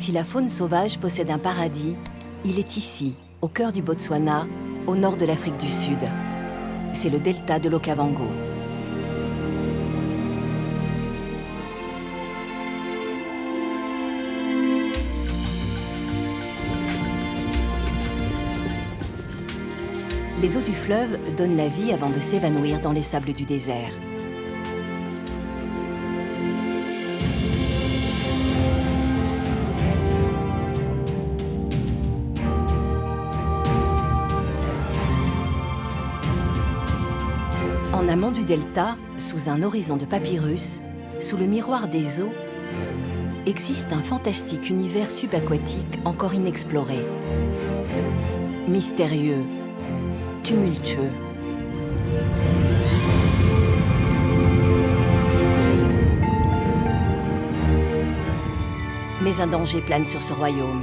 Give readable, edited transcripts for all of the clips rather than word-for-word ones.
Si la faune sauvage possède un paradis, il est ici, au cœur du Botswana, au nord de l'Afrique du Sud. C'est le delta de l'Okavango. Les eaux du fleuve donnent la vie avant de s'évanouir dans les sables du désert. En amont du delta, sous un horizon de papyrus, sous le miroir des eaux, existe un fantastique univers subaquatique encore inexploré. Mystérieux, tumultueux. Mais un danger plane sur ce royaume.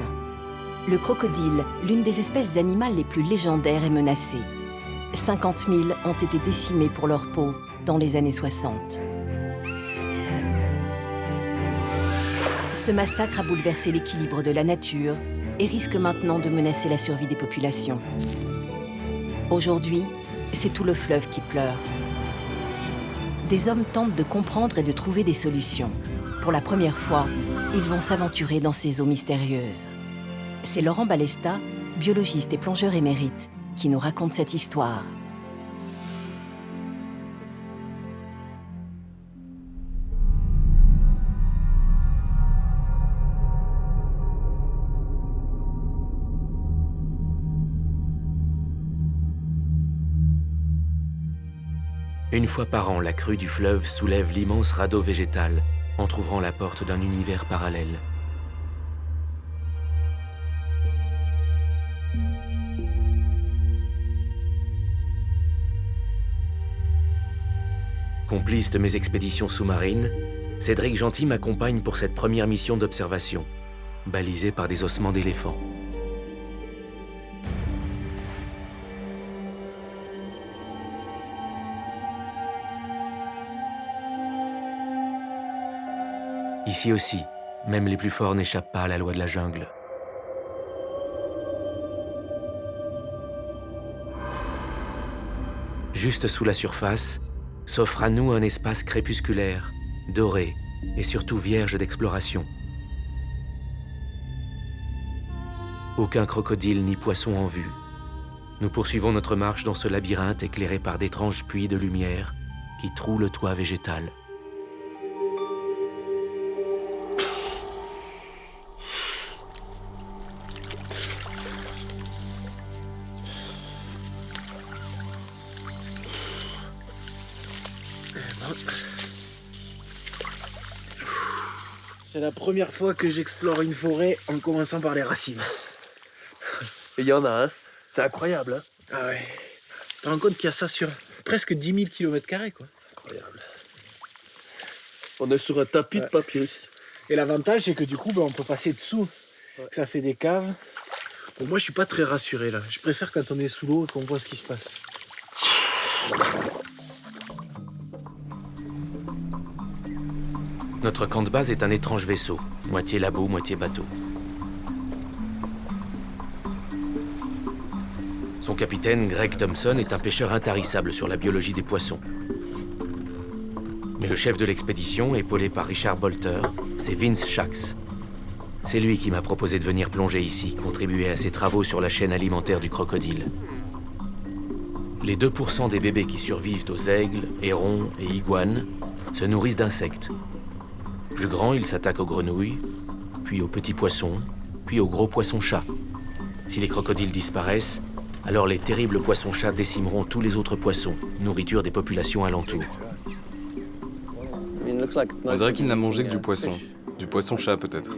Le crocodile, l'une des espèces animales les plus légendaires, est menacée. 50 000 ont été décimés pour leur peau dans les années 60. Ce massacre a bouleversé l'équilibre de la nature et risque maintenant de menacer la survie des populations. Aujourd'hui, c'est tout le fleuve qui pleure. Des hommes tentent de comprendre et de trouver des solutions. Pour la première fois, ils vont s'aventurer dans ces eaux mystérieuses. C'est Laurent Balesta, biologiste et plongeur émérite, qui nous raconte cette histoire. Une fois par an, la crue du fleuve soulève l'immense radeau végétal, entr'ouvrant la porte d'un univers parallèle. Complice de mes expéditions sous-marines, Cédric Gentil m'accompagne pour cette première mission d'observation, balisée par des ossements d'éléphants. Ici aussi, même les plus forts n'échappent pas à la loi de la jungle. Juste sous la surface, s'offre à nous un espace crépusculaire, doré et surtout vierge d'exploration. Aucun crocodile ni poisson en vue. Nous poursuivons notre marche dans ce labyrinthe éclairé par d'étranges puits de lumière qui trouent le toit végétal. C'est la première fois que j'explore une forêt en commençant par les racines. Et il y en a, hein. C'est incroyable, hein. Ah ouais. Tu te rends compte qu'il y a ça sur presque 10 000 km², quoi. Incroyable. On est sur un tapis de papyrus. Et l'avantage, c'est que du coup, on peut passer dessous. Que ça fait des caves. Bon, moi, je suis pas très rassuré, là. Je préfère quand on est sous l'eau et qu'on voit ce qui se passe. Notre camp de base est un étrange vaisseau, moitié labo, moitié bateau. Son capitaine, Greg Thompson, est un pêcheur intarissable sur la biologie des poissons. Mais le chef de l'expédition, épaulé par Richard Bolter, c'est Vince Shax. C'est lui qui m'a proposé de venir plonger ici, contribuer à ses travaux sur la chaîne alimentaire du crocodile. Les 2% des bébés qui survivent aux aigles, hérons et iguanes se nourrissent d'insectes. Plus grands, ils s'attaquent aux grenouilles, puis aux petits poissons, puis aux gros poissons-chats. Si les crocodiles disparaissent, alors les terribles poissons-chats décimeront tous les autres poissons, nourriture des populations alentours. On dirait qu'il n'a mangé que du poisson. Du poisson-chat, peut-être.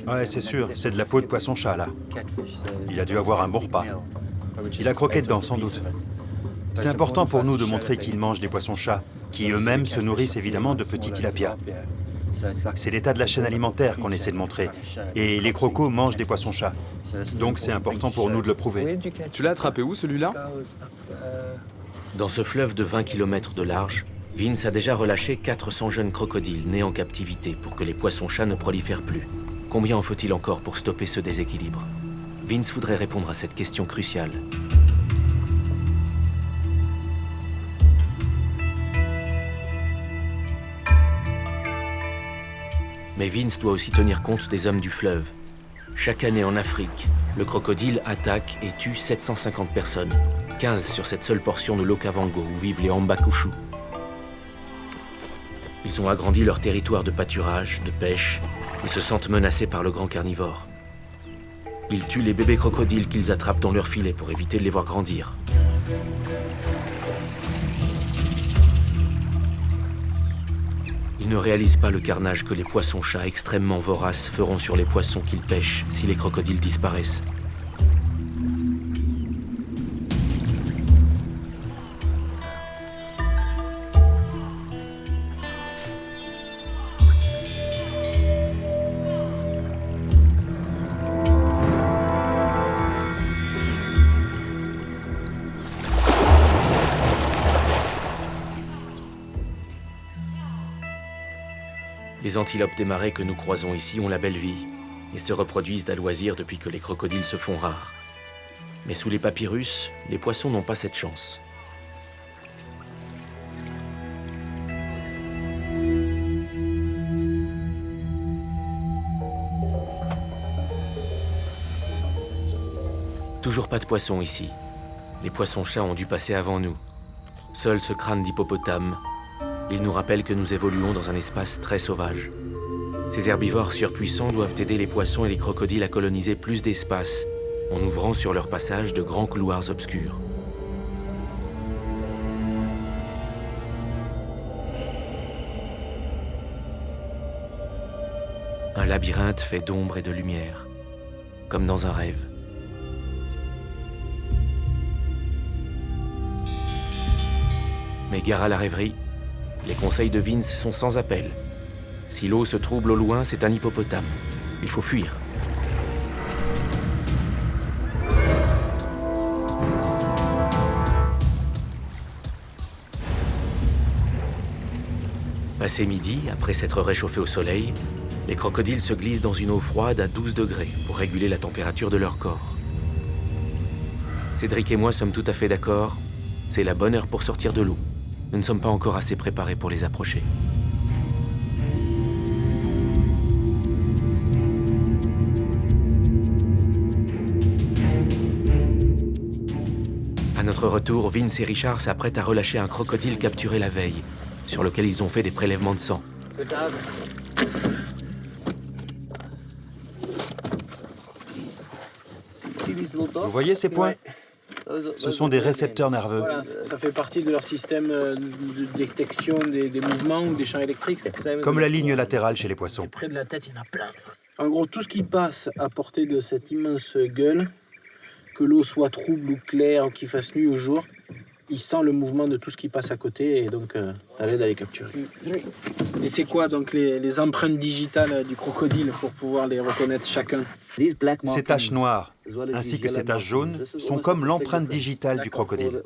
Ouais, c'est sûr, c'est de la peau de poisson-chat, là. Il a dû avoir un bon repas. Il a croqué dedans, sans doute. C'est important pour nous de montrer qu'il mange des poissons-chats, qui eux-mêmes se nourrissent évidemment de petits tilapias. C'est l'état de la chaîne alimentaire qu'on essaie de montrer. Et les crocos mangent des poissons-chats. Donc c'est important pour nous de le prouver. Tu l'as attrapé où, celui-là? Dans ce fleuve de 20 km de large, Vince a déjà relâché 400 jeunes crocodiles nés en captivité pour que les poissons-chats ne prolifèrent plus. Combien en faut-il encore pour stopper ce déséquilibre? Vince voudrait répondre à cette question cruciale. Mais Vince doit aussi tenir compte des hommes du fleuve. Chaque année en Afrique, le crocodile attaque et tue 750 personnes, 15 sur cette seule portion de l'Okavango où vivent les Ambakushu. Ils ont agrandi leur territoire de pâturage, de pêche, et se sentent menacés par le grand carnivore. Ils tuent les bébés crocodiles qu'ils attrapent dans leur filet pour éviter de les voir grandir. Ils ne réalisent pas le carnage que les poissons-chats extrêmement voraces feront sur les poissons qu'ils pêchent si les crocodiles disparaissent. Les antilopes des marais que nous croisons ici ont la belle vie et se reproduisent à loisir depuis que les crocodiles se font rares. Mais sous les papyrus, les poissons n'ont pas cette chance. Toujours pas de poissons ici. Les poissons-chats ont dû passer avant nous. Seul ce crâne d'hippopotame, il nous rappelle que nous évoluons dans un espace très sauvage. Ces herbivores surpuissants doivent aider les poissons et les crocodiles à coloniser plus d'espace, en ouvrant sur leur passage de grands couloirs obscurs. Un labyrinthe fait d'ombre et de lumière, comme dans un rêve. Mais gare à la rêverie, les conseils de Vince sont sans appel. Si l'eau se trouble au loin, c'est un hippopotame. Il faut fuir. Passé midi, après s'être réchauffés au soleil, les crocodiles se glissent dans une eau froide à 12 degrés pour réguler la température de leur corps. Cédric et moi sommes tout à fait d'accord. C'est la bonne heure pour sortir de l'eau. Nous ne sommes pas encore assez préparés pour les approcher. À notre retour, Vince et Richard s'apprêtent à relâcher un crocodile capturé la veille, sur lequel ils ont fait des prélèvements de sang. Vous voyez ces points? Ce sont des récepteurs nerveux. Voilà, ça fait partie de leur système de détection des mouvements ou des champs électriques. Comme la ligne latérale chez les poissons. Près de la tête, il y en a plein. En gros, tout ce qui passe à portée de cette immense gueule, que l'eau soit trouble ou claire, ou qu'il fasse nuit ou jour, il sent le mouvement de tout ce qui passe à côté et donc ça l'aide à les capturer. Et c'est quoi donc les empreintes digitales du crocodile pour pouvoir les reconnaître chacun? Ces taches noires, ainsi que ces taches jaunes, sont comme l'empreinte digitale du crocodile.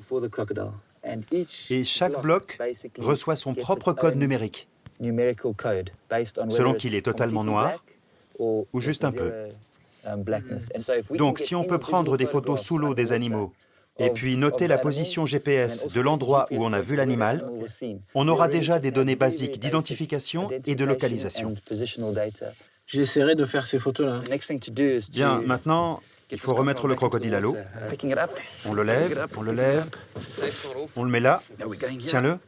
Et chaque bloc reçoit son propre code numérique, selon qu'il est totalement noir ou juste un peu. Donc si on peut prendre des photos sous l'eau des animaux, et puis noter la position GPS de l'endroit où on a vu l'animal, on aura déjà des données basiques d'identification et de localisation. J'essaierai de faire ces photos-là. Bien, maintenant, il faut remettre le crocodile à l'eau. On le lève, on le met là. Tiens-le,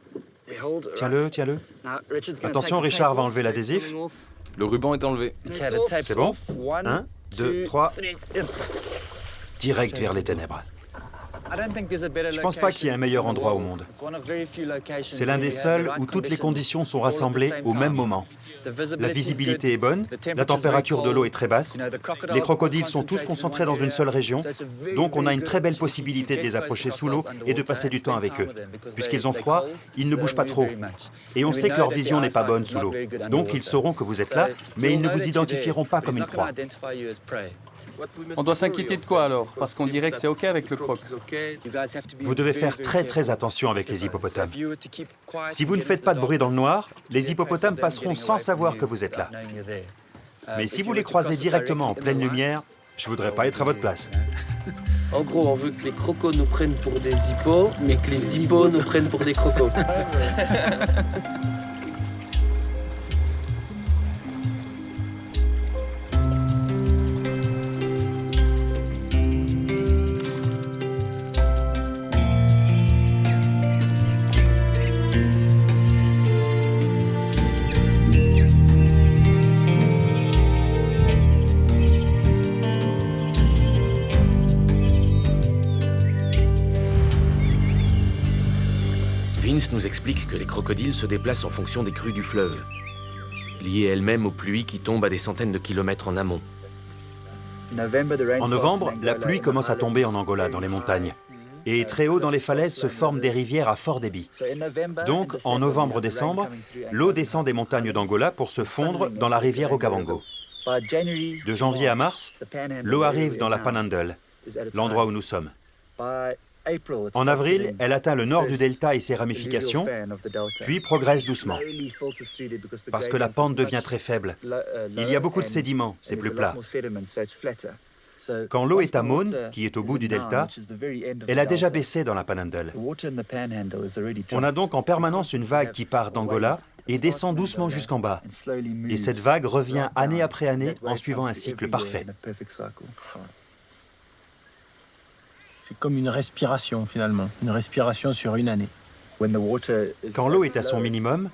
tiens-le. Attention, Richard va enlever l'adhésif. Le ruban est enlevé. C'est bon? 1, 2, 3. Direct vers les ténèbres. Je ne pense pas qu'il y ait un meilleur endroit au monde. C'est l'un des seuls où toutes les conditions sont rassemblées au même moment. La visibilité est bonne, la température de l'eau est très basse, les crocodiles sont tous concentrés dans une seule région, donc on a une très belle possibilité de les approcher sous l'eau et de passer du temps avec eux. Puisqu'ils ont froid, ils ne bougent pas trop. Et on sait que leur vision n'est pas bonne sous l'eau. Donc ils sauront que vous êtes là, mais ils ne vous identifieront pas comme une proie. On doit s'inquiéter de quoi alors? Parce qu'on dirait que c'est OK avec le croc. Vous devez faire très attention avec les hippopotames. Si vous ne faites pas de bruit dans le noir, les hippopotames passeront sans savoir que vous êtes là. Mais si vous les croisez directement en pleine lumière, je voudrais pas être à votre place. En gros, on veut que les crocos nous prennent pour des hippos, mais que les hippos nous prennent pour des crocos. Vince nous explique que les crocodiles se déplacent en fonction des crues du fleuve, liées elles-mêmes aux pluies qui tombent à des centaines de kilomètres en amont. En novembre, la pluie commence à tomber en Angola, dans les montagnes. Et très haut dans les falaises se forment des rivières à fort débit. Donc, en novembre-décembre, l'eau descend des montagnes d'Angola pour se fondre dans la rivière Okavango. De janvier à mars, l'eau arrive dans la Panhandle, l'endroit où nous sommes. En avril, elle atteint le nord du delta et ses ramifications, puis progresse doucement. Parce que la pente devient très faible. Il y a beaucoup de sédiments, c'est plus plat. Quand l'eau est à Maune, qui est au bout du delta, elle a déjà baissé dans la Panhandle. On a donc en permanence une vague qui part d'Angola et descend doucement jusqu'en bas. Et cette vague revient année après année en suivant un cycle parfait. C'est comme une respiration finalement, une respiration sur une année. Quand l'eau est à son minimum,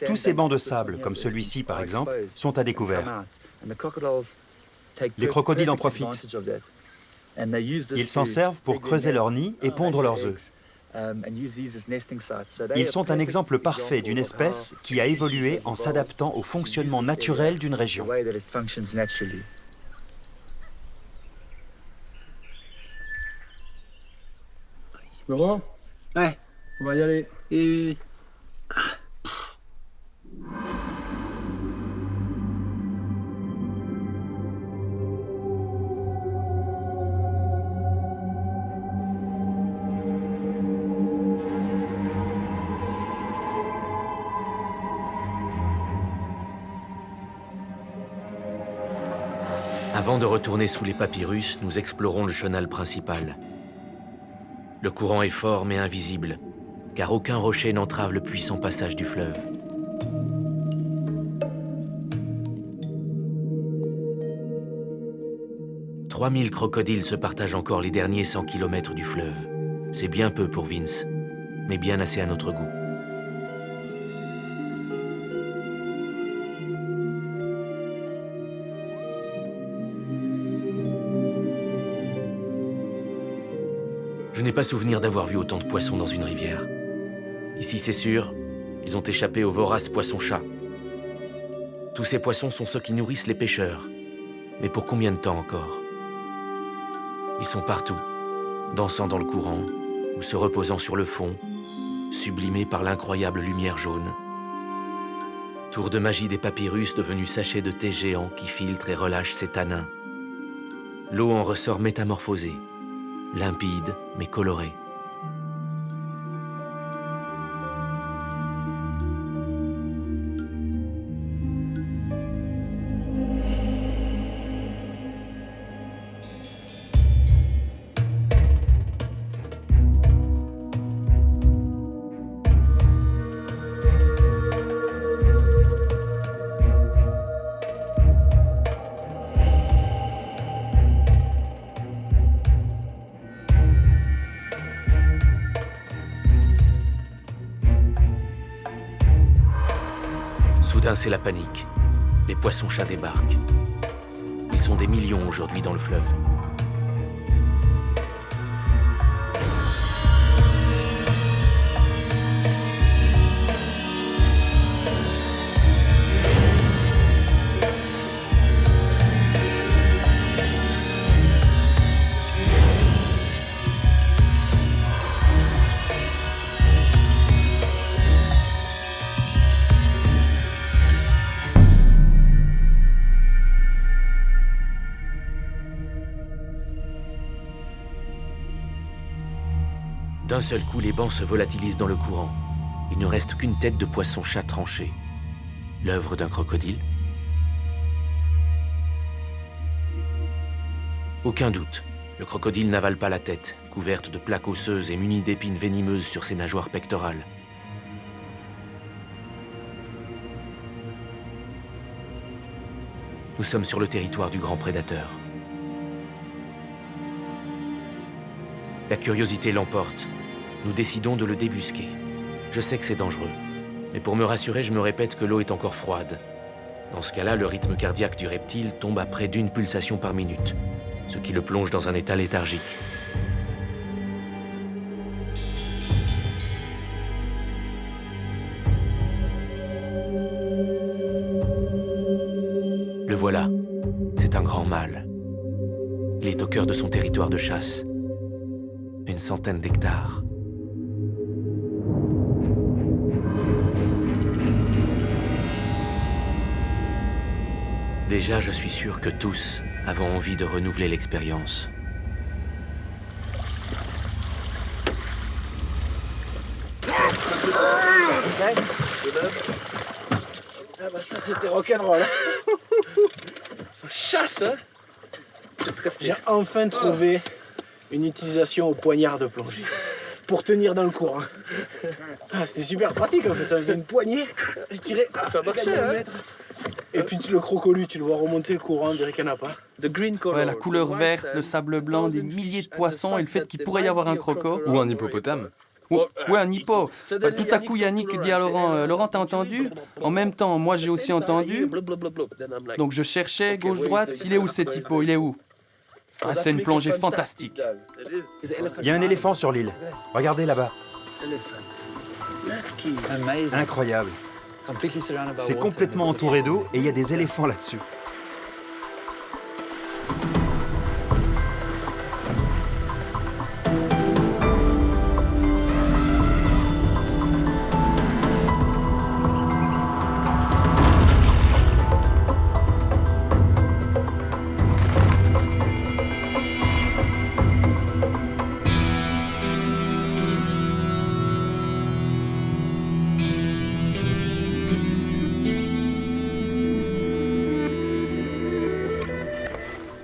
tous ces bancs de sable, comme celui-ci par exemple, sont à découvert. Les crocodiles en profitent. Ils s'en servent pour creuser leurs nids et pondre leurs œufs. Ils sont un exemple parfait d'une espèce qui a évolué en s'adaptant au fonctionnement naturel d'une région. Laurent? Ouais. On va y aller. Et... Avant de retourner sous les papyrus, nous explorons le chenal principal. Le courant est fort mais invisible, car aucun rocher n'entrave le puissant passage du fleuve. « 3000 crocodiles se partagent encore les derniers 100 km du fleuve. C'est bien peu pour Vince, mais bien assez à notre goût. Je n'ai pas souvenir d'avoir vu autant de poissons dans une rivière. Ici, c'est sûr, ils ont échappé aux voraces poissons-chats. Tous ces poissons sont ceux qui nourrissent les pêcheurs. Mais pour combien de temps encore? Ils sont partout, dansant dans le courant ou se reposant sur le fond, sublimés par l'incroyable lumière jaune. Tour de magie des papyrus devenus sachets de thé géants qui filtrent et relâchent ces tanins. L'eau en ressort métamorphosée, limpide mais colorée. Soudain, c'est la panique. Les poissons-chats débarquent. Ils sont des millions aujourd'hui dans le fleuve. D'un seul coup, les bancs se volatilisent dans le courant. Il ne reste qu'une tête de poisson-chat tranchée. L'œuvre d'un crocodile? Aucun doute, le crocodile n'avale pas la tête, couverte de plaques osseuses et munie d'épines venimeuses sur ses nageoires pectorales. Nous sommes sur le territoire du grand prédateur. La curiosité l'emporte. Nous décidons de le débusquer. Je sais que c'est dangereux, mais pour me rassurer, je me répète que l'eau est encore froide. Dans ce cas-là, le rythme cardiaque du reptile tombe à près d'1 pulsation par minute, ce qui le plonge dans un état léthargique. Le voilà. C'est un grand mâle. Il est au cœur de son territoire de chasse. Une centaine d'hectares. Déjà, je suis sûr que tous avons envie de renouveler l'expérience. Ah bah ça c'était rock'n'roll. Ça chasse, hein. J'ai enfin trouvé une utilisation au poignard de plongée pour tenir dans le courant. Ah, c'était super pratique en fait, ça faisait une poignée, je tirais, Ça marchait, hein. Et puis le crocolu, tu le vois remonter le courant, on dirait qu'il n'y en a pas. The green color, Ouais, la couleur the white verte, sand, le sable blanc, des milliers de poissons et le fait qu'il pourrait y avoir un croco. Ou un hippopotame. Ouais, un hippo. Ouais, tout à coup, Yannick dit à Laurent, Laurent, t'as entendu? En même temps, moi j'ai aussi entendu. Donc je cherchais, gauche-droite, il est où cet hippo? Il est où? Ah, c'est une plongée fantastique. Il y a un éléphant sur l'île. Regardez là-bas. Incroyable. C'est complètement entouré d'eau et il y a des éléphants là-dessus.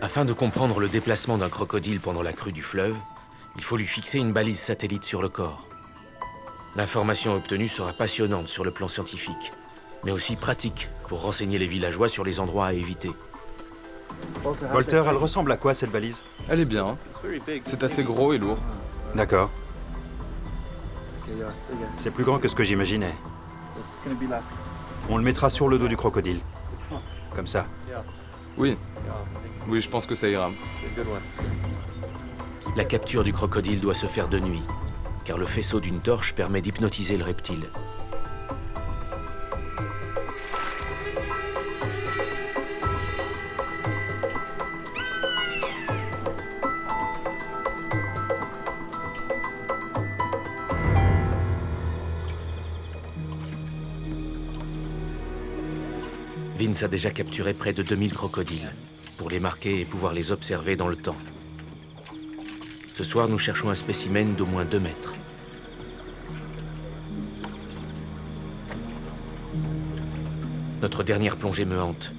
Afin de comprendre le déplacement d'un crocodile pendant la crue du fleuve, il faut lui fixer une balise satellite sur le corps. L'information obtenue sera passionnante sur le plan scientifique, mais aussi pratique pour renseigner les villageois sur les endroits à éviter. Walter, elle ressemble à quoi cette balise? Elle est bien. C'est assez gros et lourd. D'accord. C'est plus grand que ce que j'imaginais. On le mettra sur le dos du crocodile. Comme ça. Oui. Oui, je pense que ça ira. La capture du crocodile doit se faire de nuit, car le faisceau d'une torche permet d'hypnotiser le reptile. Vince a déjà capturé près de 2000 crocodiles, pour les marquer et pouvoir les observer dans le temps. Ce soir, nous cherchons un spécimen d'au moins 2 mètres. Notre dernière plongée me hante.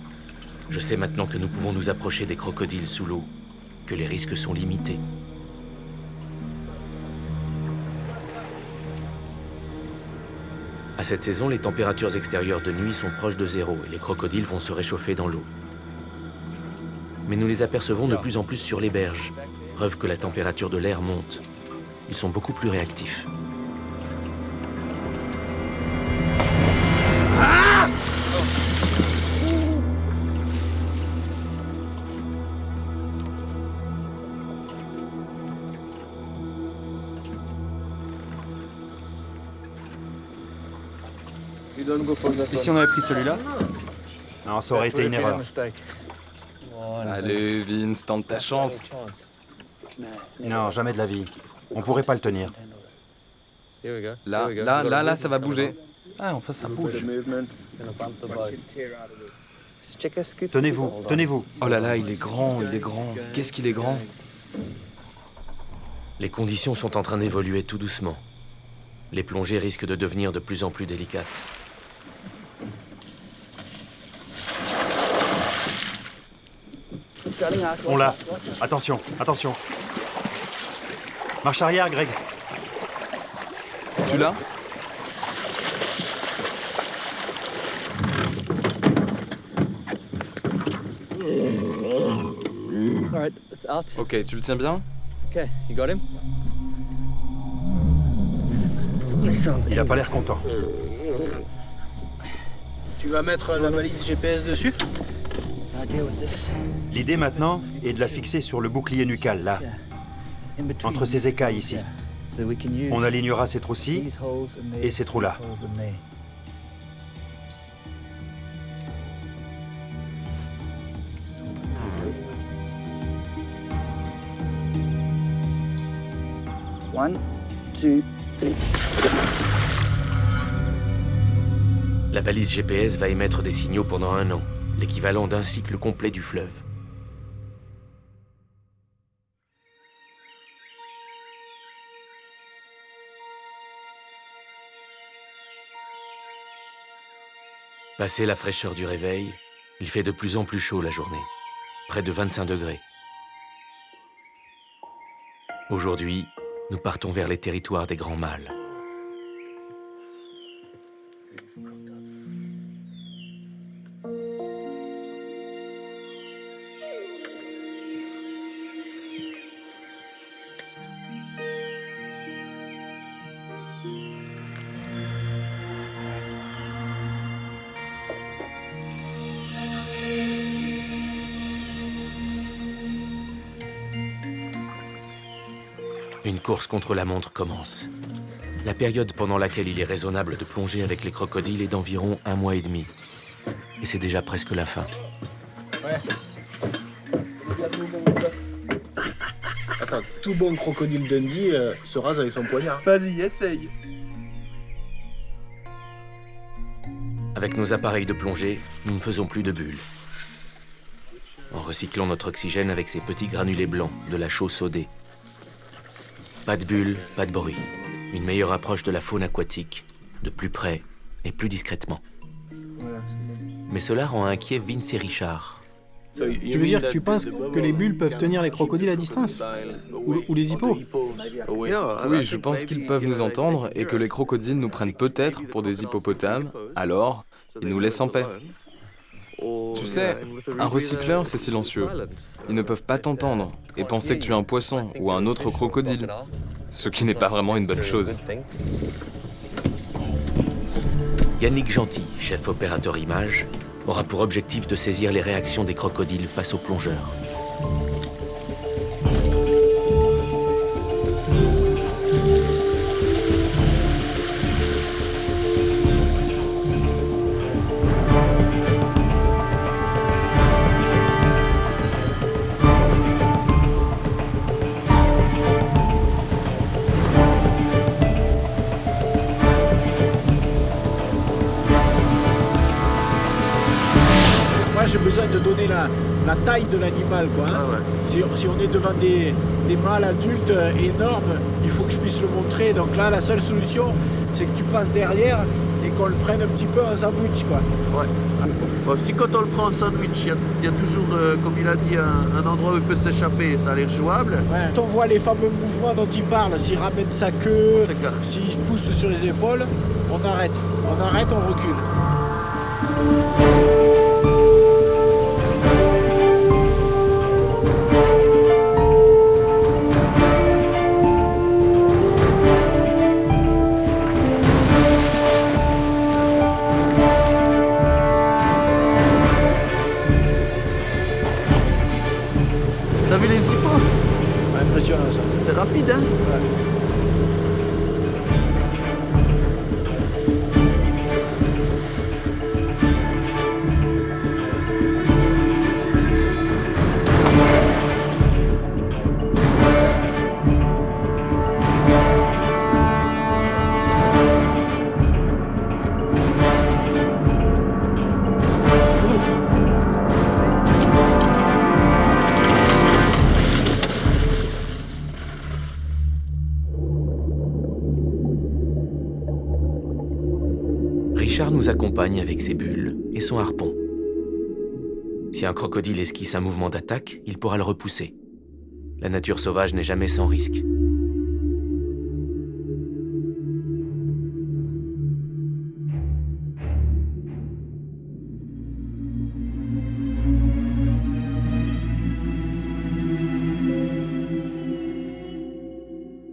Je sais maintenant que nous pouvons nous approcher des crocodiles sous l'eau, que les risques sont limités. À cette saison, les températures extérieures de nuit sont proches de 0 et les crocodiles vont se réchauffer dans l'eau. Mais nous les apercevons de plus en plus sur les berges, preuve que la température de l'air monte. Ils sont beaucoup plus réactifs. Et si on avait pris celui-là? Non, ça aurait été une erreur. Allez, Vince, tente ta chance. Non, jamais de la vie. On pourrait pas le tenir. Là, ça va bouger. Ah, enfin, ça bouge. Tenez-vous, tenez-vous. Oh là là, il est grand, il est grand. Qu'est-ce qu'il est grand. Les conditions sont en train d'évoluer tout doucement. Les plongées risquent de devenir de plus en plus délicates. On l'a. Attention, attention. Marche arrière, Greg. Tu l'as? Alright, it's out. Ok, tu le tiens bien? Okay, you got him? Il a pas l'air content. Tu vas mettre la balise GPS dessus? I'll deal with this. L'idée maintenant est de la fixer sur le bouclier nucal, là. In between Entre ces écailles ici. So we can use On alignera ces trous-ci these holes and et ces trous-là. holes in there. One, two, three. La balise GPS va émettre des signaux pendant 1 an, l'équivalent d'un cycle complet du fleuve. Passé la fraîcheur du réveil, il fait de plus en plus chaud la journée, près de 25 degrés. Aujourd'hui, nous partons vers les territoires des grands mâles. Une course contre la montre commence. La période pendant laquelle il est raisonnable de plonger avec les crocodiles est d'environ 1 mois et demi. Et c'est déjà presque la fin. Ouais. Attends, tout bon crocodile Dundee se rase avec son poignard. Vas-y, essaye. Avec nos appareils de plongée, nous ne faisons plus de bulles. En recyclant notre oxygène avec ces petits granulés blancs de la chaux sodée. Pas de bulles, pas de bruit. Une meilleure approche de la faune aquatique, de plus près et plus discrètement. Mais cela rend inquiet Vince et Richard. Tu veux dire que tu penses que les bulles peuvent tenir les crocodiles à distance? Ou les hippos? Oui, je pense qu'ils peuvent nous entendre et que les crocodiles nous prennent peut-être pour des hippopotames, alors ils nous laissent en paix. Tu sais, un recycleur, c'est silencieux. Ils ne peuvent pas t'entendre et penser que tu es un poisson ou un autre crocodile, ce qui n'est pas vraiment une bonne chose. Yannick Gentil, chef opérateur image, aura pour objectif de saisir les réactions des crocodiles face aux plongeurs. J'ai besoin de donner la taille de l'animal, quoi. Hein. Ah ouais. Si on est devant des mâles adultes énormes, il faut que je puisse le montrer. Donc là, la seule solution, c'est que tu passes derrière et qu'on le prenne un petit peu en sandwich, quoi. Ouais. Bon, si quand on le prend en sandwich, il y a toujours, comme il a dit, un endroit où il peut s'échapper, ça a l'air jouable. Ouais. Quand on voit les fameux mouvements dont il parle, s'il ramène sa queue, On s'écarte. s'il pousse sur les épaules, on arrête. On arrête, on recule. T'as vu les hippos? Impressionnant, ça. C'est rapide, hein? nous accompagne avec ses bulles et son harpon. Si un crocodile esquisse un mouvement d'attaque, il pourra le repousser. La nature sauvage n'est jamais sans risque.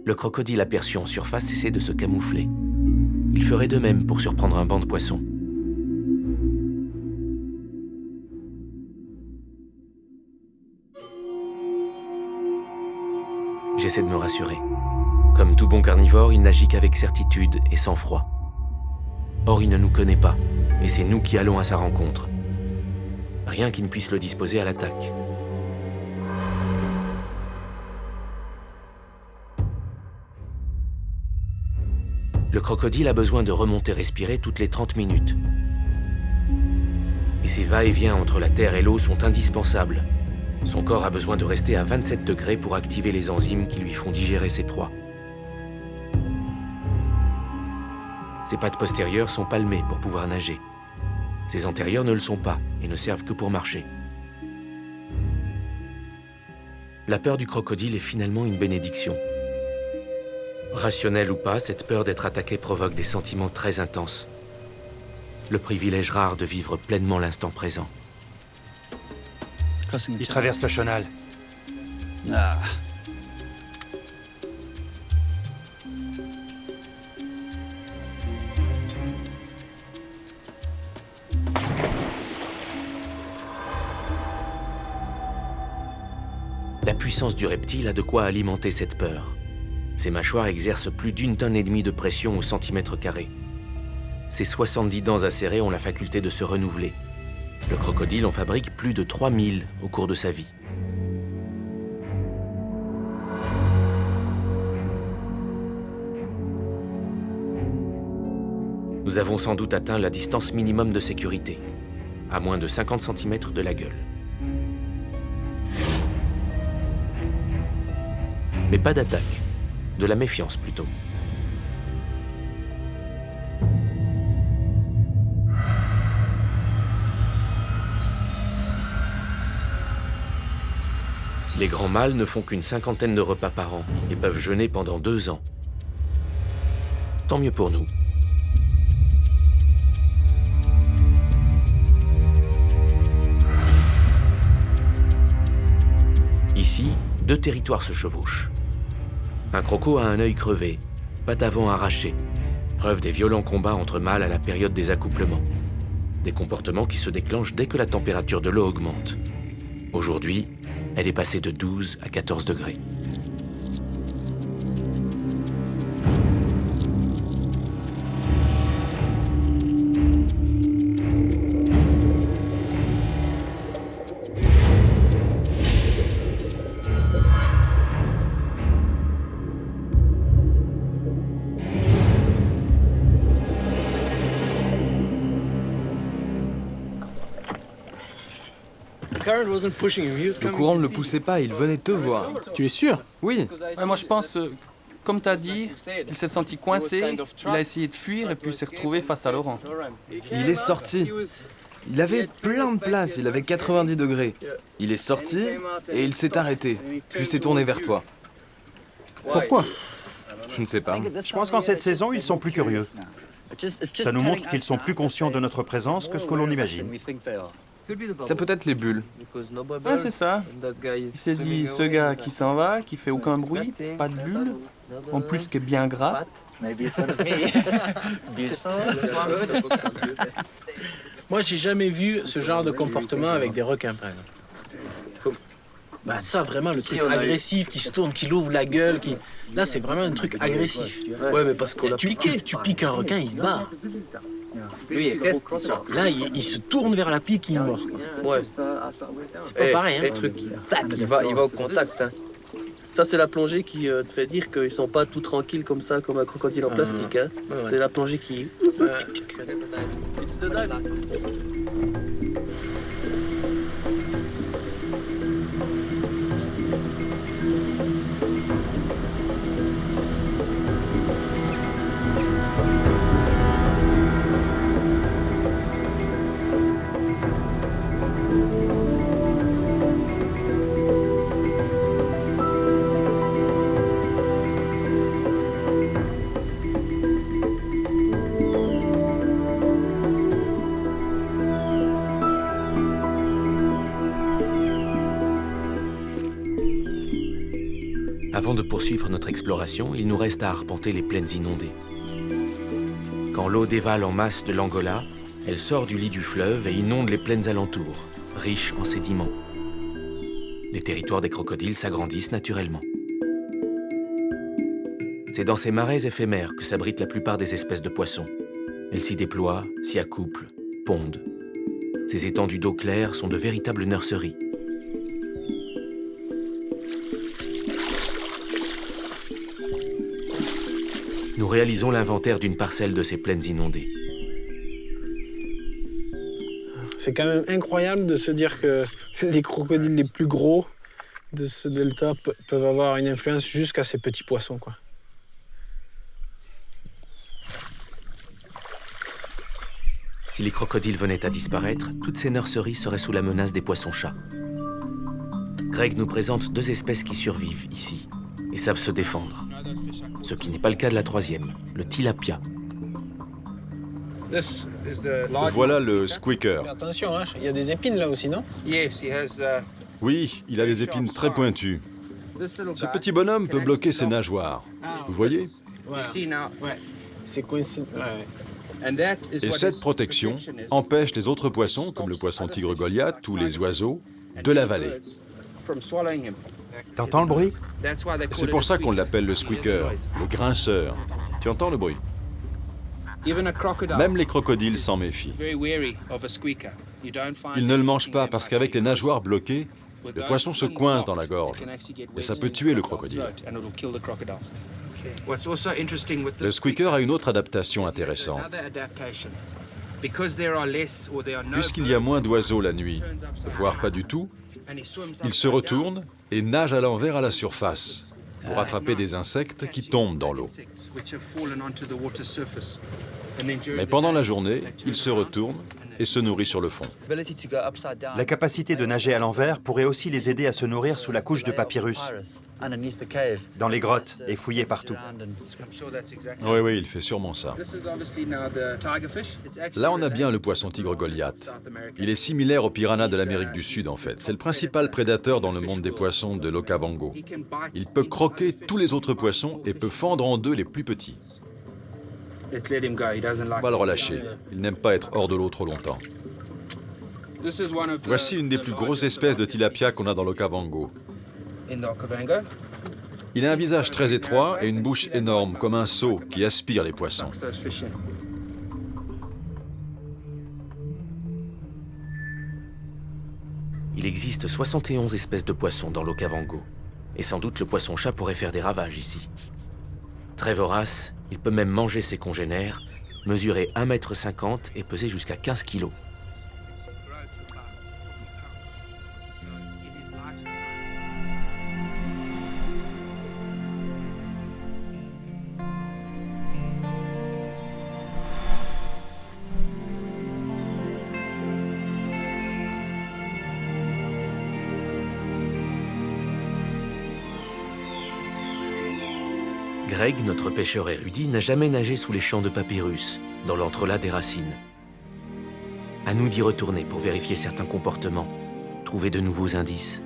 Le crocodile aperçu en surface essaie de se camoufler. Il ferait de même pour surprendre un banc de poissons. J'essaie de me rassurer. Comme tout bon carnivore, il n'agit qu'avec certitude et sang-froid. Or, il ne nous connaît pas, et c'est nous qui allons à sa rencontre. Rien qui ne puisse le disposer à l'attaque. Le crocodile a besoin de remonter respirer toutes les 30 minutes. Et ces va-et-vient entre la terre et l'eau sont indispensables. Son corps a besoin de rester à 27 degrés pour activer les enzymes qui lui font digérer ses proies. Ses pattes postérieures sont palmées pour pouvoir nager. Ses antérieures ne le sont pas et ne servent que pour marcher. La peur du crocodile est finalement une bénédiction. Rationnelle ou pas, cette peur d'être attaqué provoque des sentiments très intenses. Le privilège rare de vivre pleinement l'instant présent. Il traverse le chenal. Ah. La puissance du reptile a de quoi alimenter cette peur. Ses mâchoires exercent plus d'1,5 tonne de pression au centimètre carré. Ses 70 dents acérées ont la faculté de se renouveler. Le crocodile en fabrique plus de 3000 au cours de sa vie. Nous avons sans doute atteint la distance minimum de sécurité, à moins de 50 cm de la gueule. Mais pas d'attaque, de la méfiance plutôt. Les grands mâles ne font qu'une 50aine de repas par an et peuvent jeûner pendant 2 ans. Tant mieux pour nous. Ici, 2 territoires se chevauchent. Un croco a un œil crevé, patte avant arrachée, preuve des violents combats entre mâles à la période des accouplements. Des comportements qui se déclenchent dès que la température de l'eau augmente. Aujourd'hui, elle est passée de 12 à 14 degrés. Le courant ne le poussait pas, il venait te voir. Tu es sûr? Oui. Ouais, moi je pense, comme tu as dit, il s'est senti coincé, il a essayé de fuir et puis s'est retrouvé face à Laurent. Il est sorti. Il avait plein de place, il avait 90 degrés. Il est sorti et il s'est arrêté, puis s'est tourné vers toi. Pourquoi? Je ne sais pas. Je pense qu'en cette saison, ils sont plus curieux. Ça nous montre qu'ils sont plus conscients de notre présence que ce que l'on imagine. Ça peut être les bulles. Ah, c'est ça. Il s'est dit, ce gars qui s'en va, qui fait aucun bruit, pas de bulles, en plus qui est bien gras. Moi, j'ai jamais vu ce genre de comportement avec des requins, par exemple. Bah, ça, vraiment, le truc agressif qui se tourne, qui l'ouvre la gueule, qui... Là, c'est vraiment un truc agressif. Ouais, mais parce qu'on a Tu piques un requin, il se barre. Lui, il reste. Là, il se tourne vers la pique, il mord. Ouais. C'est pas pareil, hein. Truc, tac, il va au contact. Hein. Ça, c'est la plongée qui te fait dire qu'ils sont pas tout tranquilles comme ça, comme un crocodile en plastique. Hein. Ouais. C'est la plongée qui... Avant de poursuivre notre exploration, il nous reste à arpenter les plaines inondées. Quand l'eau dévale en masse de l'Angola, elle sort du lit du fleuve et inonde les plaines alentours, riches en sédiments. Les territoires des crocodiles s'agrandissent naturellement. C'est dans ces marais éphémères que s'abritent la plupart des espèces de poissons. Elles s'y déploient, s'y accouplent, pondent. Ces étendues d'eau claire sont de véritables nurseries. Nous réalisons l'inventaire d'une parcelle de ces plaines inondées. C'est quand même incroyable de se dire que les crocodiles les plus gros de ce delta peuvent avoir une influence jusqu'à ces petits poissons, quoi. Si les crocodiles venaient à disparaître, toutes ces nurseries seraient sous la menace des poissons-chats. Greg nous présente 2 espèces qui survivent ici et savent se défendre. Ce qui n'est pas le cas de la troisième, le tilapia. Voilà le squeaker. Mais attention, hein, il y a des épines là aussi, non? Oui, il a des épines très pointues. Ce petit bonhomme peut bloquer ses nageoires. Vous voyez? Ouais. C'est coïncident. Ouais. Et cette protection empêche les autres poissons, comme le poisson tigre Goliath ou les oiseaux, de l'avaler. T'entends le bruit? C'est pour ça qu'on l'appelle le squeaker, le grinceur. Tu entends le bruit? Même les crocodiles s'en méfient. Ils ne le mangent pas parce qu'avec les nageoires bloquées, le poisson se coince dans la gorge et ça peut tuer le crocodile. Le squeaker a une autre adaptation intéressante. Puisqu'il y a moins d'oiseaux la nuit, voire pas du tout, il se retourne et nage à l'envers à la surface pour attraper des insectes qui tombent dans l'eau. Mais pendant la journée, il se retourne et se nourrit sur le fond. La capacité de nager à l'envers pourrait aussi les aider à se nourrir sous la couche de papyrus, dans les grottes et fouiller partout. Oui, il fait sûrement ça. Là, on a bien le poisson tigre Goliath. Il est similaire au piranha de l'Amérique du Sud, en fait. C'est le principal prédateur dans le monde des poissons de l'Okavango. Il peut croquer tous les autres poissons et peut fendre en 2 les plus petits. On va le relâcher. Il n'aime pas être hors de l'eau trop longtemps. Voici une des plus grosses espèces de tilapia qu'on a dans l'Okavango. Il a un visage très étroit et une bouche énorme, comme un seau qui aspire les poissons. Il existe 71 espèces de poissons dans l'Okavango. Et sans doute le poisson-chat pourrait faire des ravages ici. Très vorace, il peut même manger ses congénères, mesurer 1,50 m et peser jusqu'à 15 kg. Greg, notre pêcheur érudit, n'a jamais nagé sous les champs de papyrus, dans l'entrelacs des racines. À nous d'y retourner pour vérifier certains comportements, trouver de nouveaux indices.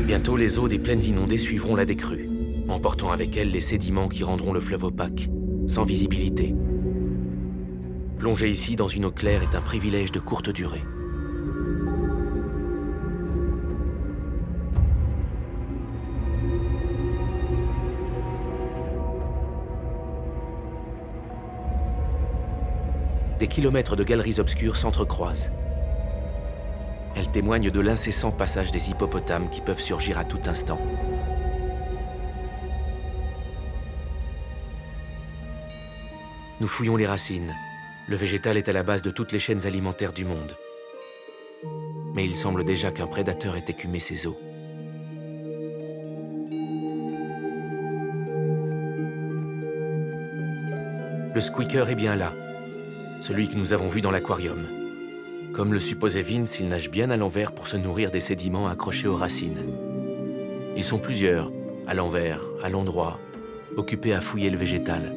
Bientôt, les eaux des plaines inondées suivront la décrue, emportant avec elles les sédiments qui rendront le fleuve opaque, sans visibilité. Plonger ici dans une eau claire est un privilège de courte durée. Des kilomètres de galeries obscures s'entrecroisent. Elles témoignent de l'incessant passage des hippopotames qui peuvent surgir à tout instant. Nous fouillons les racines. Le végétal est à la base de toutes les chaînes alimentaires du monde. Mais il semble déjà qu'un prédateur ait écumé ces eaux. Le squeaker est bien là, celui que nous avons vu dans l'aquarium. Comme le supposait Vince, il nage bien à l'envers pour se nourrir des sédiments accrochés aux racines. Ils sont plusieurs, à l'envers, à l'endroit, occupés à fouiller le végétal.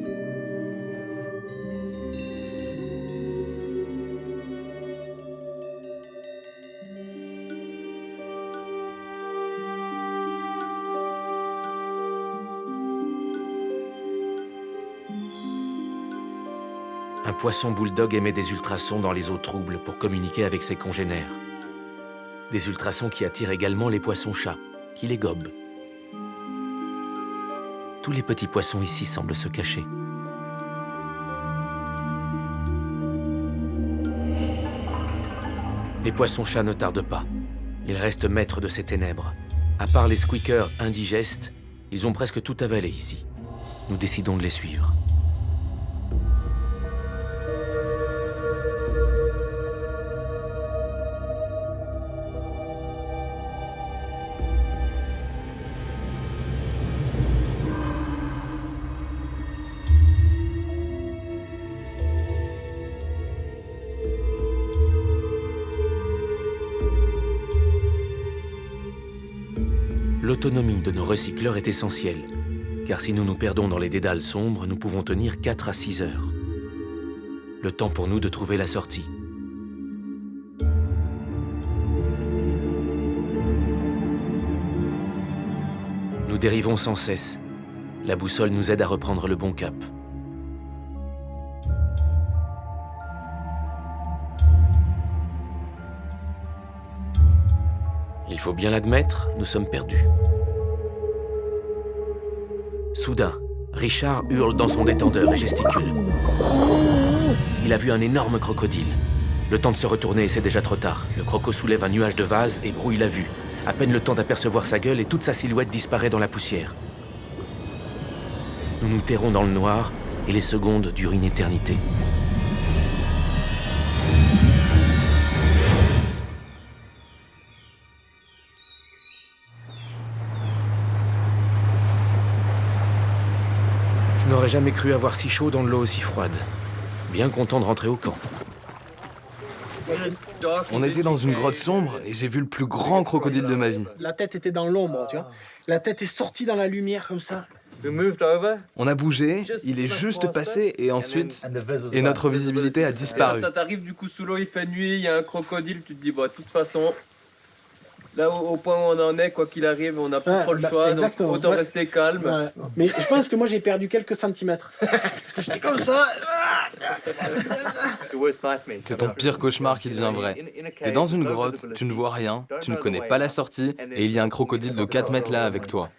Un poisson bulldog émet des ultrasons dans les eaux troubles pour communiquer avec ses congénères. Des ultrasons qui attirent également les poissons-chats, qui les gobent. Tous les petits poissons ici semblent se cacher. Les poissons-chats ne tardent pas. Ils restent maîtres de ces ténèbres. À part les squeakers indigestes, ils ont presque tout avalé ici. Nous décidons de les suivre. L'autonomie de nos recycleurs est essentielle, car si nous nous perdons dans les dédales sombres, nous pouvons tenir 4 à 6 heures. Le temps pour nous de trouver la sortie. Nous dérivons sans cesse. La boussole nous aide à reprendre le bon cap. Il faut bien l'admettre, nous sommes perdus. Soudain, Richard hurle dans son détendeur et gesticule. Il a vu un énorme crocodile. Le temps de se retourner et c'est déjà trop tard. Le croco soulève un nuage de vase et brouille la vue. À peine le temps d'apercevoir sa gueule et toute sa silhouette disparaît dans la poussière. Nous nous tairons dans le noir et les secondes durent une éternité. Je n'aurais jamais cru avoir si chaud dans de l'eau aussi froide. Bien content de rentrer au camp. On était dans une grotte sombre et j'ai vu le plus grand crocodile de ma vie. La tête était dans l'ombre, tu vois. La tête est sortie dans la lumière comme ça. On a bougé, il est juste passé et ensuite... Et notre visibilité a disparu. Ça t'arrive du coup sous l'eau, il fait nuit, il y a un crocodile, tu te dis, bah de toute façon, là au point où on en est, quoi qu'il arrive, on n'a plus trop le choix, donc autant rester calme. Ouais. Mais je pense que moi j'ai perdu quelques centimètres. Parce que j'étais comme ça. C'est ton pire cauchemar qui devient vrai. T'es dans une grotte, tu ne vois rien, tu ne connais pas la sortie et il y a un crocodile de 4 mètres là avec toi.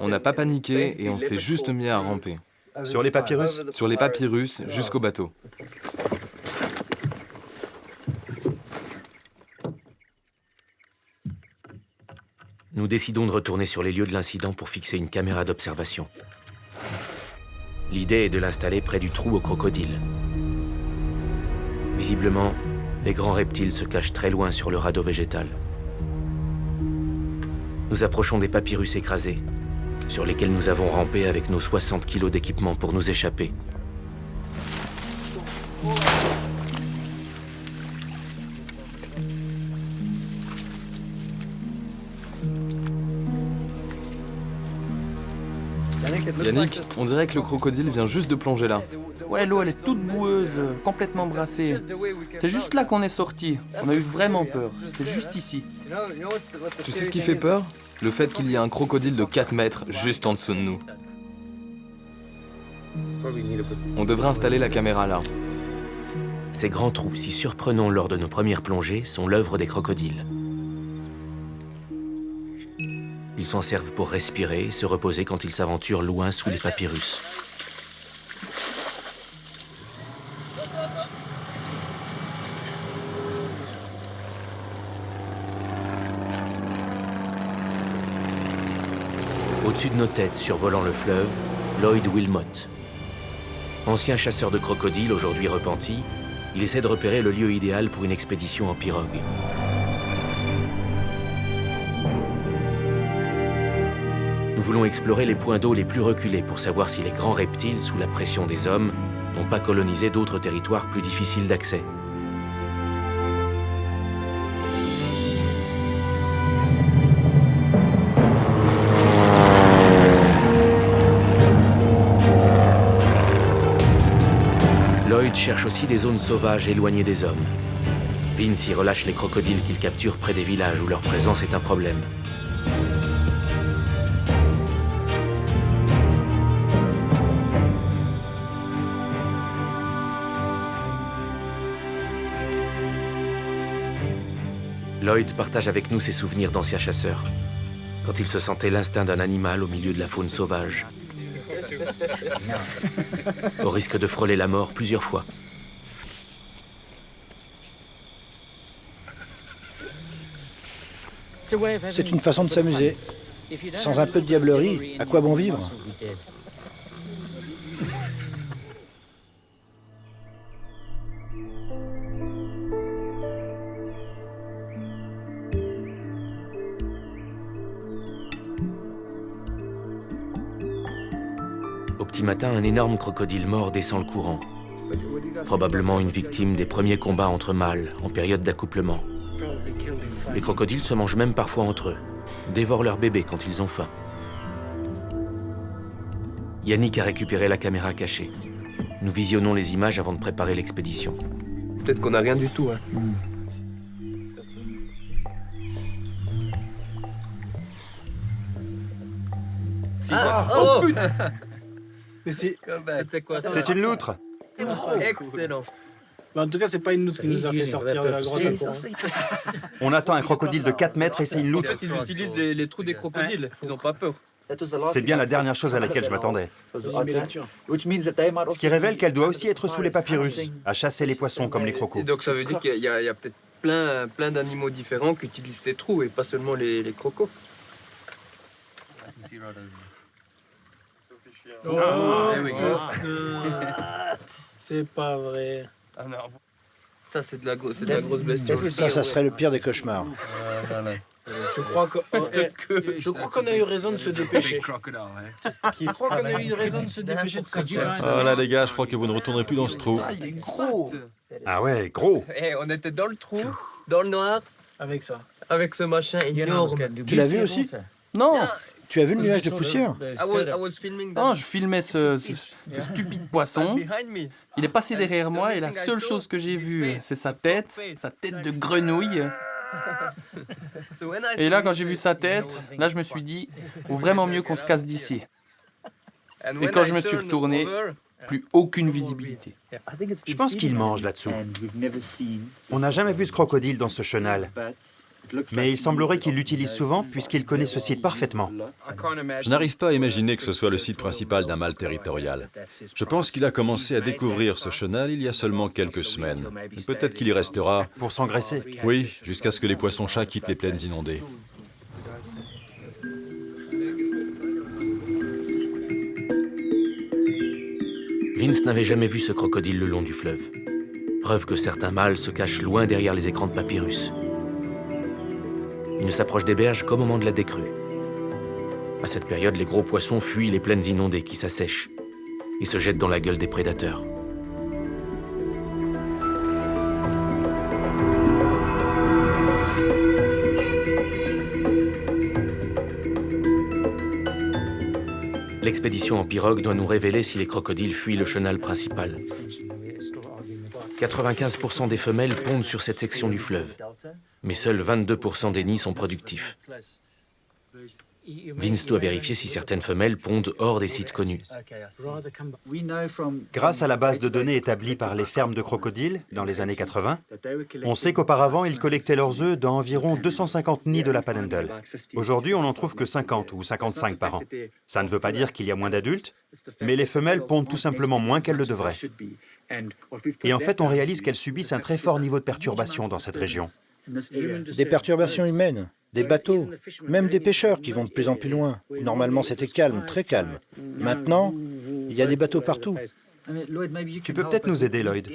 On n'a pas paniqué et on s'est juste mis à ramper. Sur les papyrus? Sur les papyrus jusqu'au bateau. Nous décidons de retourner sur les lieux de l'incident pour fixer une caméra d'observation. L'idée est de l'installer près du trou au crocodile. Visiblement, les grands reptiles se cachent très loin sur le radeau végétal. Nous approchons des papyrus écrasés, sur lesquels nous avons rampé avec nos 60 kilos d'équipement pour nous échapper. Yannick, on dirait que le crocodile vient juste de plonger là. Ouais, l'eau elle est toute boueuse, complètement brassée. C'est juste là qu'on est sorti. On a eu vraiment peur. C'était juste ici. Tu sais ce qui fait peur? Le fait qu'il y ait un crocodile de 4 mètres juste en dessous de nous. On devrait installer la caméra là. Ces grands trous, si surprenants lors de nos premières plongées, sont l'œuvre des crocodiles. Ils s'en servent pour respirer et se reposer quand ils s'aventurent loin sous les papyrus. Au-dessus de nos têtes, survolant le fleuve, Lloyd Wilmot. Ancien chasseur de crocodiles, aujourd'hui repenti, il essaie de repérer le lieu idéal pour une expédition en pirogue. Nous voulons explorer les points d'eau les plus reculés pour savoir si les grands reptiles, sous la pression des hommes, n'ont pas colonisé d'autres territoires plus difficiles d'accès. Lloyd cherche aussi des zones sauvages éloignées des hommes. Vince y relâche les crocodiles qu'il capture près des villages où leur présence est un problème. Lloyd partage avec nous ses souvenirs d'ancien chasseur, quand il se sentait l'instinct d'un animal au milieu de la faune sauvage, au risque de frôler la mort plusieurs fois. C'est une façon de s'amuser. Sans un peu de diablerie, à quoi bon vivre? Au petit matin, un énorme crocodile mort descend le courant. Probablement une victime des premiers combats entre mâles en période d'accouplement. Les crocodiles se mangent même parfois entre eux, dévorent leurs bébés quand ils ont faim. Yannick a récupéré la caméra cachée. Nous visionnons les images avant de préparer l'expédition. Peut-être qu'on n'a rien du tout. Hein. Oh putain! Mais c'était quoi ça? C'est une loutre. Excellent. Bah, en tout cas, c'est pas une loutre qui nous a fait sortir de la grotte. On attend un crocodile de 4 mètres et c'est une loutre. En fait, ils utilisent les trous des crocodiles. Ils n'ont pas peur. C'est bien la dernière chose à laquelle je m'attendais. Ce qui révèle qu'elle doit aussi être sous les papyrus, à chasser les poissons comme les crocos. Et donc ça veut dire qu'il y a peut-être plein d'animaux différents qui utilisent ces trous et pas seulement les crocos. C'est pas vrai. Ah non. Ça, c'est de la grosse bestiole. Ça serait le pire des cauchemars. Je crois qu'on a eu raison de se dépêcher. Je crois qu'on a eu raison de se dépêcher de sortir. Ah là les gars, je crois que vous ne retournerez plus dans ce trou. Ah, il est gros. Ah ouais, gros. On était dans le trou, dans le noir, avec ça. Avec ce machin énorme. Tu l'as vu aussi? Non. Tu as vu le nuage de poussière? Non, je filmais ce stupide poisson. Il est passé derrière moi et la seule chose que j'ai vue, c'est sa tête de grenouille. Et là, quand j'ai vu sa tête, là, je me suis dit, vaut vraiment mieux qu'on se casse d'ici. Et quand je me suis retourné, plus aucune visibilité. Je pense qu'il mange là-dessous. On n'a jamais vu ce crocodile dans ce chenal. Mais il semblerait qu'il l'utilise souvent puisqu'il connaît ce site parfaitement. Je n'arrive pas à imaginer que ce soit le site principal d'un mâle territorial. Je pense qu'il a commencé à découvrir ce chenal il y a seulement quelques semaines. Peut-être qu'il y restera... Pour s'engraisser. Oui, jusqu'à ce que les poissons-chats quittent les plaines inondées. Vince n'avait jamais vu ce crocodile le long du fleuve. Preuve que certains mâles se cachent loin derrière les écrans de papyrus. Il ne s'approche des berges qu'au moment de la décrue. À cette période, les gros poissons fuient les plaines inondées qui s'assèchent. Ils se jettent dans la gueule des prédateurs. L'expédition en pirogue doit nous révéler si les crocodiles fuient le chenal principal. 95% des femelles pondent sur cette section du fleuve, mais seuls 22% des nids sont productifs. Vince doit vérifier si certaines femelles pondent hors des sites connus. Grâce à la base de données établie par les fermes de crocodiles dans les années 80, on sait qu'auparavant, ils collectaient leurs œufs dans environ 250 nids de la Panhandle. Aujourd'hui, on n'en trouve que 50 ou 55 par an. Ça ne veut pas dire qu'il y a moins d'adultes, mais les femelles pondent tout simplement moins qu'elles le devraient. Et en fait, on réalise qu'elles subissent un très fort niveau de perturbation dans cette région. Des perturbations humaines, des bateaux, même des pêcheurs qui vont de plus en plus loin. Normalement, c'était calme, très calme. Maintenant, il y a des bateaux partout. Tu peux peut-être nous aider, Lloyd.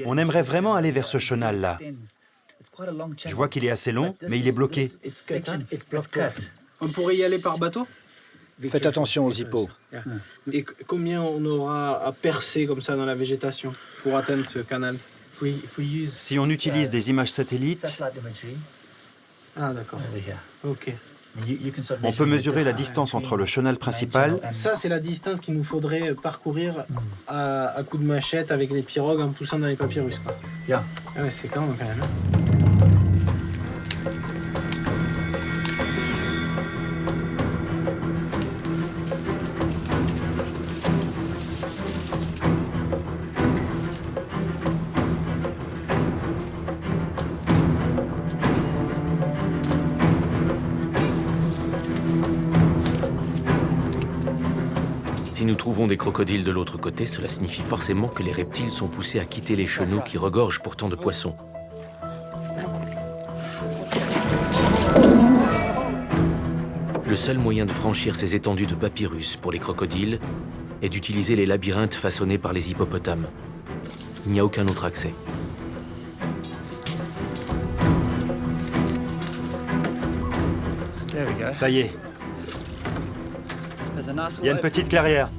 On aimerait vraiment aller vers ce chenal-là. Je vois qu'il est assez long, mais il est bloqué. On pourrait y aller par bateau? Faites attention aux hippos. Et combien on aura à percer comme ça dans la végétation pour atteindre ce canal? Si on utilise des images satellites, Ah d'accord. Ok. on peut mesurer la distance entre le chenal principal. Ça, c'est la distance qu'il nous faudrait parcourir à coups de machette avec les pirogues en poussant dans les papyrus, quoi. Ah ouais, c'est quand même. Hein. Si nous trouvons des crocodiles de l'autre côté, cela signifie forcément que les reptiles sont poussés à quitter les chenaux qui regorgent pourtant de poissons. Le seul moyen de franchir ces étendues de papyrus pour les crocodiles est d'utiliser les labyrinthes façonnés par les hippopotames. Il n'y a aucun autre accès. Ça y est. Il y a une petite clairière.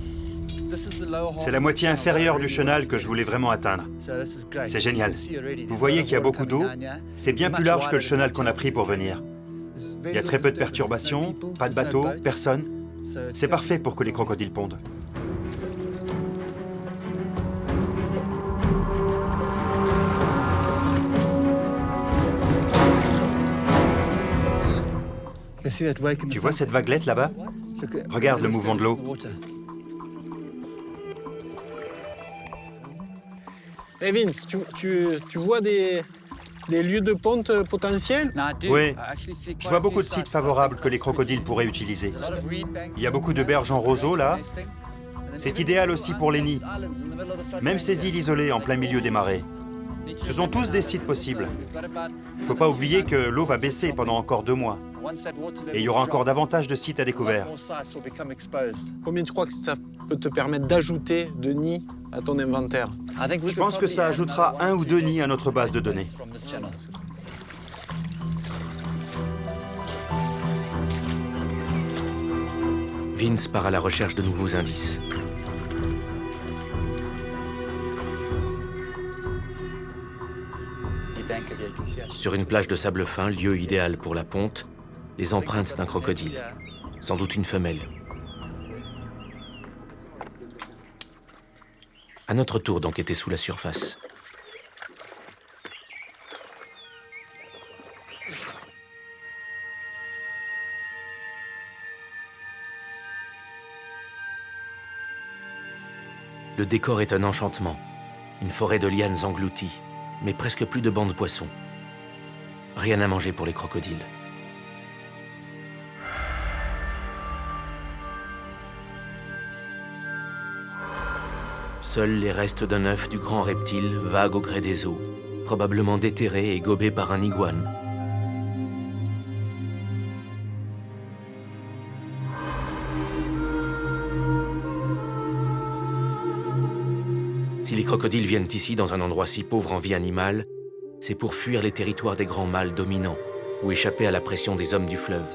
C'est la moitié inférieure du chenal que je voulais vraiment atteindre. C'est génial. Vous voyez qu'il y a beaucoup d'eau. C'est bien plus large que le chenal qu'on a pris pour venir. Il y a très peu de perturbations, pas de bateau, personne. C'est parfait pour que les crocodiles pondent. Tu vois cette vaguelette là-bas? Regarde le mouvement de l'eau. Hey Vince, tu vois des lieux de ponte potentiels? Oui, je vois beaucoup de sites favorables que les crocodiles pourraient utiliser. Il y a beaucoup de berges en roseau là. C'est idéal aussi pour les nids. Même ces îles isolées en plein milieu des marais. Ce sont tous des sites possibles. Il ne faut pas oublier que l'eau va baisser pendant encore 2 mois. Et il y aura encore davantage de sites à découvert. Combien tu crois que ça peut te permettre d'ajouter de nids à ton inventaire? Je pense que ça ajoutera 1 ou 2 nids à notre base de données. Vince part à la recherche de nouveaux indices. Sur une plage de sable fin, lieu idéal pour la ponte, les empreintes d'un crocodile, sans doute une femelle. À notre tour d'enquêter sous la surface. Le décor est un enchantement. Une forêt de lianes englouties, mais presque plus de bancs de poissons. Rien à manger pour les crocodiles. Seuls les restes d'un œuf du grand reptile vaguent au gré des eaux, probablement déterré et gobé par un iguane. Si les crocodiles viennent ici dans un endroit si pauvre en vie animale, c'est pour fuir les territoires des grands mâles dominants ou échapper à la pression des hommes du fleuve.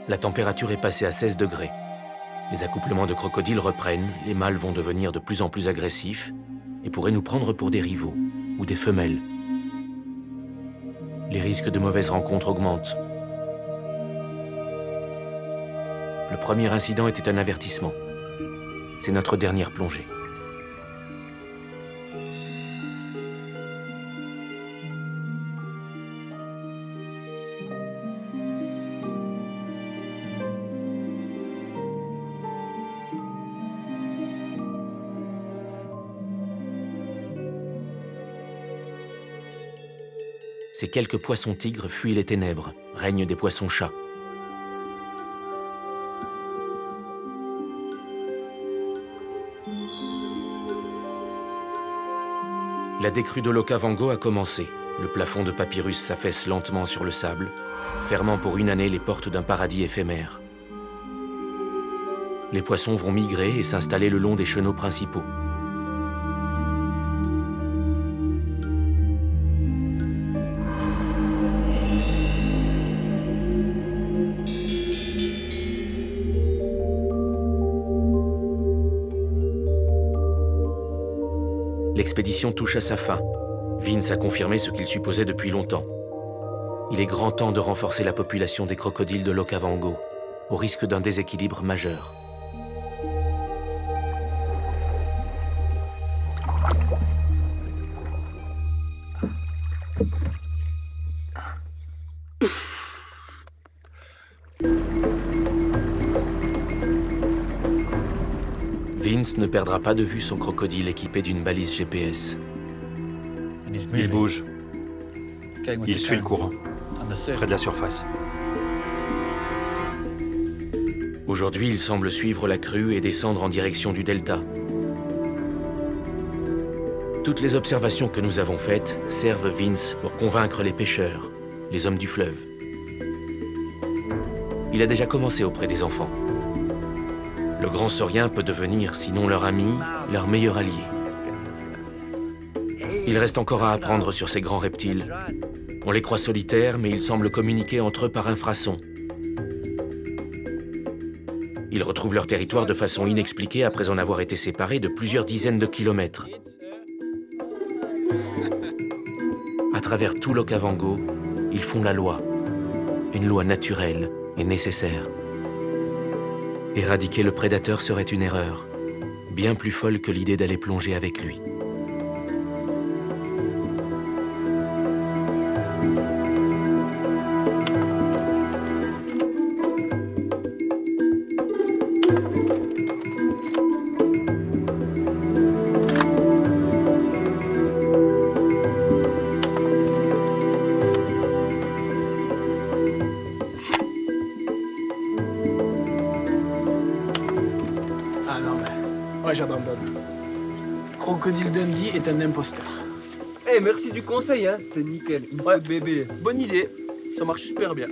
La température est passée à 16 degrés. Les accouplements de crocodiles reprennent, les mâles vont devenir de plus en plus agressifs et pourraient nous prendre pour des rivaux ou des femelles. Les risques de mauvaises rencontres augmentent. Le premier incident était un avertissement. C'est notre dernière plongée. Ces quelques poissons-tigres fuient les ténèbres, règne des poissons-chats. La décrue de l'Okavango a commencé. Le plafond de papyrus s'affaisse lentement sur le sable, fermant pour une année les portes d'un paradis éphémère. Les poissons vont migrer et s'installer le long des chenaux principaux. L'expédition touche à sa fin. Vince a confirmé ce qu'il supposait depuis longtemps. Il est grand temps de renforcer la population des crocodiles de l'Okavango, au risque d'un déséquilibre majeur. Vince ne perdra pas de vue son crocodile équipé d'une balise GPS. Il bouge. Il suit le courant, près de la surface. Aujourd'hui, il semble suivre la crue et descendre en direction du delta. Toutes les observations que nous avons faites servent Vince pour convaincre les pêcheurs, les hommes du fleuve. Il a déjà commencé auprès des enfants. Le grand saurien peut devenir, sinon leur ami, leur meilleur allié. Il reste encore à apprendre sur ces grands reptiles. On les croit solitaires, mais ils semblent communiquer entre eux par infrasons. Ils retrouvent leur territoire de façon inexpliquée après en avoir été séparés de plusieurs dizaines de kilomètres. À travers tout l'Okavango, ils font la loi. Une loi naturelle et nécessaire. Éradiquer le prédateur serait une erreur, bien plus folle que l'idée d'aller plonger avec lui. Ouais, j'abandonne. Crocodile Dundee est un imposteur. Eh, merci du conseil, hein. C'est nickel. Une fois bébé. Bonne idée. Ça marche super bien.